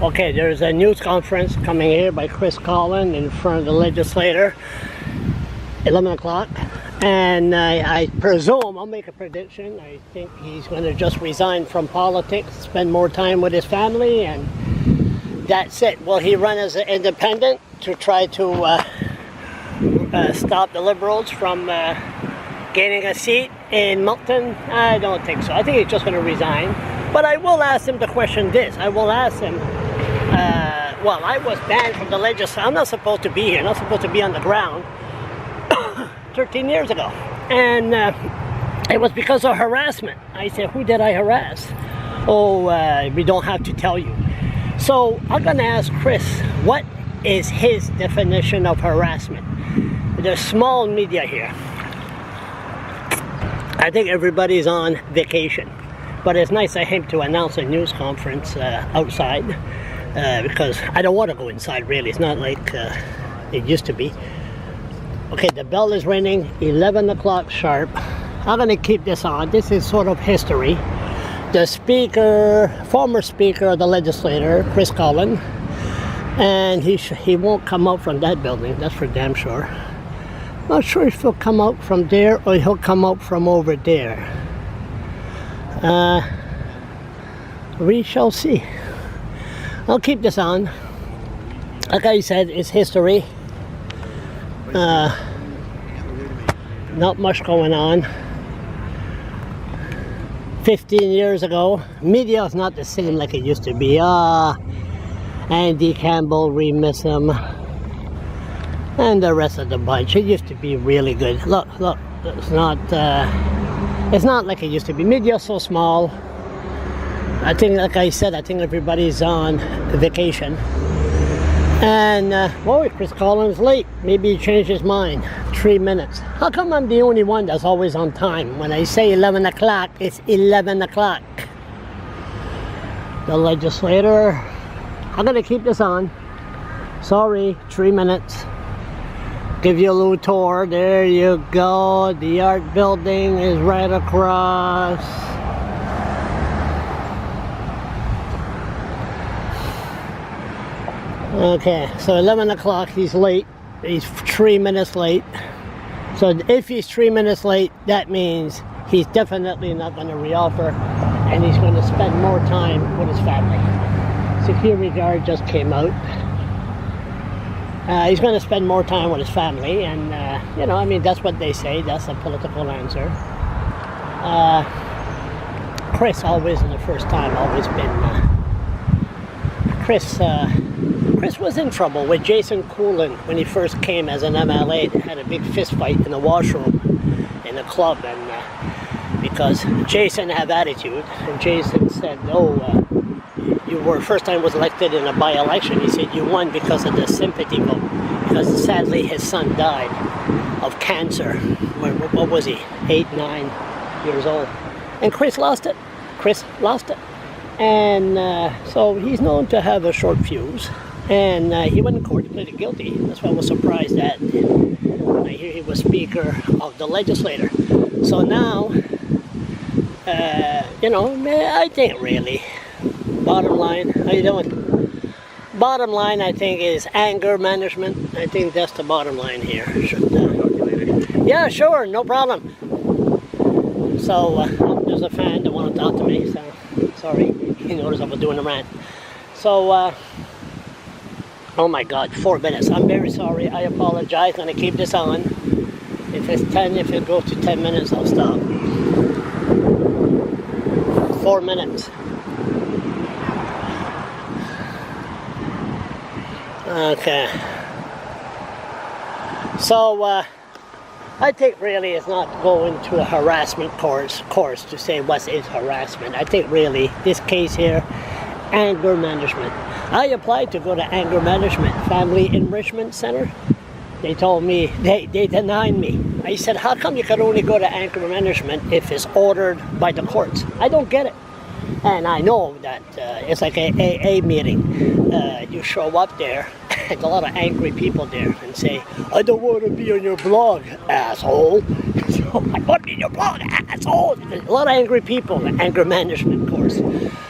Okay, there's a news conference coming here by Chris Collin in front of the legislature, 11 o'clock. And I presume, I'll make a prediction, I think he's going to just resign from politics, spend more time with his family, and that's it. Will he run as an independent to try to stop the Liberals from gaining a seat in Moncton? I don't think so. I think he's just going to resign. But I will ask him the question this. I will ask him, well, I was banned from the legislature. I'm not supposed to be here. I'm not supposed to be on the ground 13 years ago. And it was because of harassment. I said, who did I harass? Oh, we don't have to tell you. So I'm going to ask Chris, what is his definition of harassment? There's small media here. I think everybody's on vacation. But it's nice of him to announce a news conference outside because I don't want to go inside, really. It's not like it used to be. Okay, the bell is ringing, 11 o'clock sharp. I'm going to keep this on. This is sort of history. The speaker, former speaker of the legislature, Chris Collin, and he won't come out from that building, that's for damn sure. Not sure if he'll come out from there or he'll come out from over there. We shall see. I'll keep this on. Like I said, it's history. Not much going on. 15 years ago, media is not the same like it used to be. Andy Campbell, we miss him. And the rest of the bunch. It used to be really good. Look, it's not like it used to be. Media is so small. I think, like I said, I think everybody's on vacation. And, boy, Chris Collins late. Maybe he changed his mind. 3 minutes. How come I'm the only one that's always on time? When I say 11 o'clock, it's 11 o'clock. The legislator. I'm going to keep this on. Sorry, 3 minutes. Give you a little tour. There you go. The art building is right across. Okay, so 11 o'clock, he's late. He's 3 minutes late. So if he's 3 minutes late, that means he's definitely not going to reoffer, and he's going to spend more time with his family. Security guard just came out. He's going to spend more time with his family, and you know, I mean, that's what they say. That's a political answer. Chris always, in the first time, always been Chris was in trouble with Jason Coolin when he first came as an MLA. They had a big fist fight in the washroom in the club, and because Jason had attitude, and Jason said, "Oh, you were first time was elected in a by-election." He said, "You won because of the sympathy vote, because sadly his son died of cancer." What was he? 8, 9 years old, and Chris lost it. And so he's known to have a short fuse. And he went to court, he pleaded guilty. That's why I was surprised that when I hear he was Speaker of the Legislature. So now, you know, I think really, bottom line, how you doing? Bottom line, I think, is anger management. I think that's the bottom line here. Yeah, sure, no problem. So, there's a fan that wanted to talk to me, so sorry. He noticed I was doing a rant. So, oh my God, 4 minutes. I'm very sorry. I apologize. I'm going to keep this on. If it goes to 10 minutes, I'll stop. 4 minutes. Okay. So, I think really it's not going to a harassment course to say what is harassment. I think really this case here, anger management. I applied to go to anger management, family enrichment center. They told me, they denied me. I said, how come you can only go to anger management if it's ordered by the courts? I don't get it. And I know that it's like a AA meeting. You show up there, and a lot of angry people there, and say, I don't want to be on your blog, asshole. So, I want to be on your blog, asshole. There's a lot of angry people in the anger management course.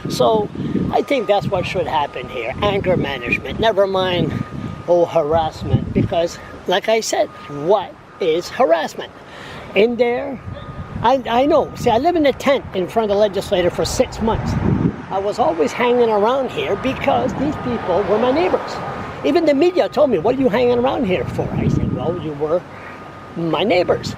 So I think that's what should happen here. Anger management. Never mind, harassment. Because, like I said, what is harassment? In there, I know. See, I live in a tent in front of the legislature for 6 months. I was always hanging around here because these people were my neighbors. Even the media told me, what are you hanging around here for? I said, well, you were my neighbors.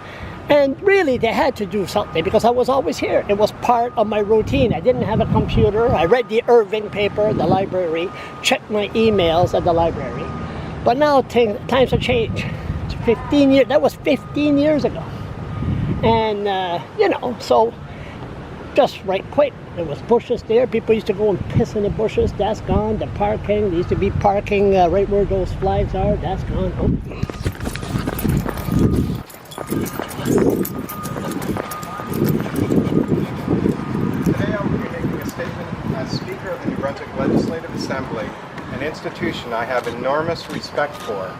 And really, they had to do something because I was always here. It was part of my routine. I didn't have a computer. I read the Irving paper at the library, checked my emails at the library. But now times have changed. It's 15 years. That was 15 years ago. And, so just right quick. There was bushes there. People used to go and piss in the bushes. That's gone. The parking. There used to be parking right where those flags are. That's gone. Oh. Today I will be making a statement as Speaker of the New Brunswick Legislative Assembly, an institution I have enormous respect for,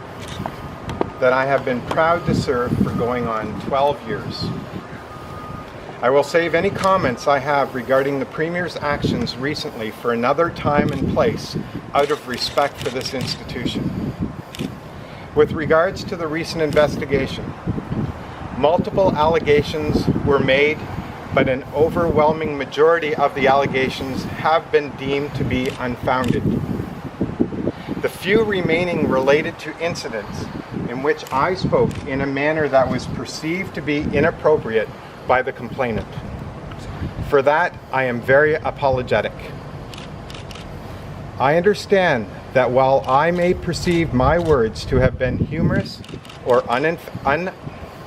that I have been proud to serve for going on 12 years. I will save any comments I have regarding the Premier's actions recently for another time and place out of respect for this institution. With regards to the recent investigation, multiple allegations were made, but an overwhelming majority of the allegations have been deemed to be unfounded. The few remaining related to incidents in which I spoke in a manner that was perceived to be inappropriate by the complainant. For that, I am very apologetic. I understand that while I may perceive my words to have been humorous or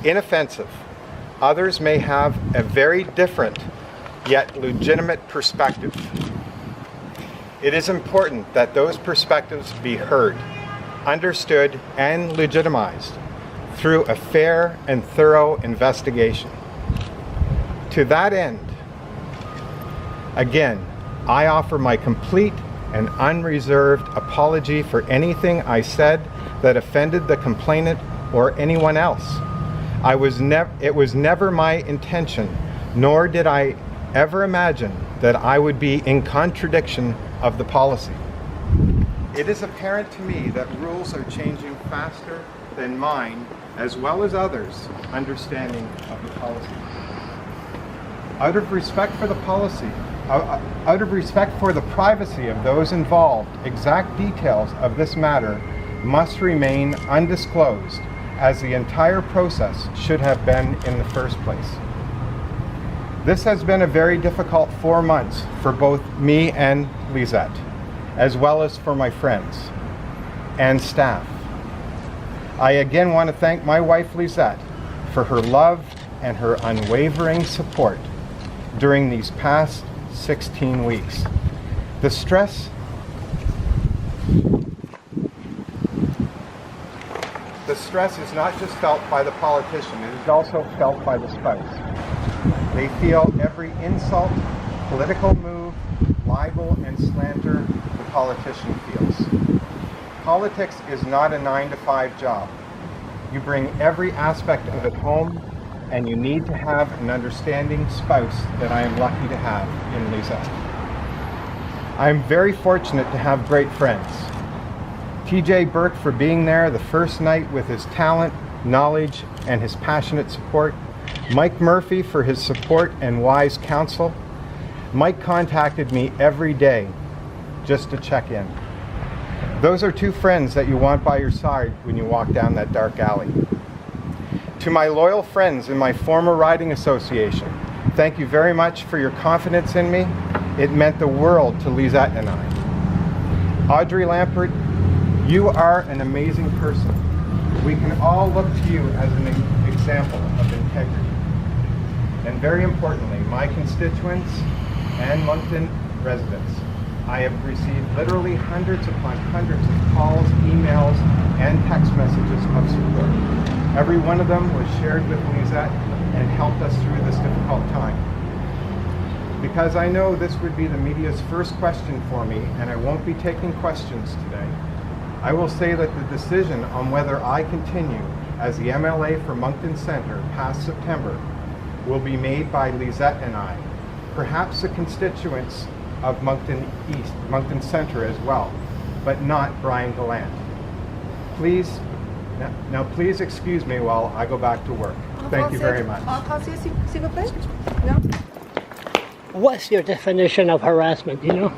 inoffensive, others may have a very different yet legitimate perspective. It is important that those perspectives be heard, understood, and legitimized through a fair and thorough investigation. To that end, again, I offer my complete and unreserved apology for anything I said that offended the complainant or anyone else. It was never my intention, nor did I ever imagine that I would be in contradiction of the policy. It is apparent to me that rules are changing faster than mine, as well as others' understanding of the policy. Out of respect for the privacy of those involved, exact details of this matter must remain undisclosed, as the entire process should have been in the first place. This has been a very difficult 4 months for both me and Lisette, as well as for my friends and staff. I again want to thank my wife Lisette for her love and her unwavering support during these past 16 weeks. The stress is not just felt by the politician, it is also felt by the spouse. They feel every insult, political move, libel, and slander the politician feels. Politics is not a 9-to-5 job. You bring every aspect of it home, and you need to have an understanding spouse that I am lucky to have in Lisette. I am very fortunate to have great friends. TJ Burke for being there the first night with his talent, knowledge, and his passionate support. Mike Murphy for his support and wise counsel. Mike contacted me every day just to check in. Those are two friends that you want by your side when you walk down that dark alley. To my loyal friends in my former riding association, thank you very much for your confidence in me. It meant the world to Lisette and I. Audrey Lampert, you are an amazing person. We can all look to you as an example of integrity. And very importantly, my constituents and Moncton residents, I have received literally hundreds upon hundreds of calls, emails, and text messages of support. Every one of them was shared with Lisette and helped us through this difficult time. Because I know this would be the media's first question for me, and I won't be taking questions today, I will say that the decision on whether I continue as the MLA for Moncton Centre past September will be made by Lisette and I. Perhaps the constituents of Moncton East, Moncton Center as well, but not Brian Gallant. Please, now please excuse me while I go back to work. Thank you very much. S'il vous plaît? No? What's your definition of harassment, do you know?